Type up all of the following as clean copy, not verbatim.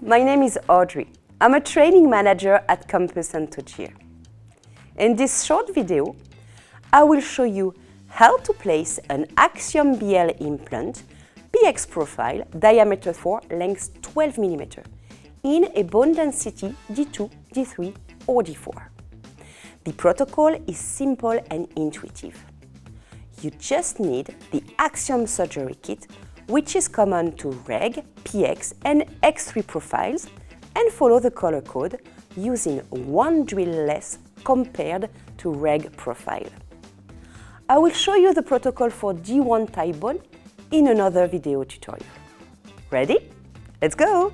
my name is Audrey. I'm a training manager at Campus Antogia. In this short video, I will show you how to place an Axiom BL implant PX profile, diameter 4, length 12 mm, in a bone density D2, D3 or D4. The protocol is simple and intuitive. You just need the Axiom surgery kit, which is common to Reg, PX and X3 profiles, and follow the color code using one drill less compared to Reg profile. I will show you the protocol for D1 type bone in another video tutorial. Ready? Let's go!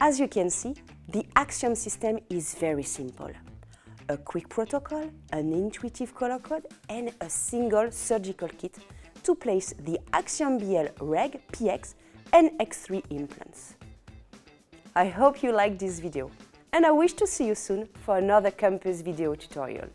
As you can see, the Axiom system is very simple. A quick protocol, an intuitive color code, and a single surgical kit to place the Axiom BL Reg, PX, and X3 implants. I hope you liked this video, and I wish to see you soon for another campus video tutorial.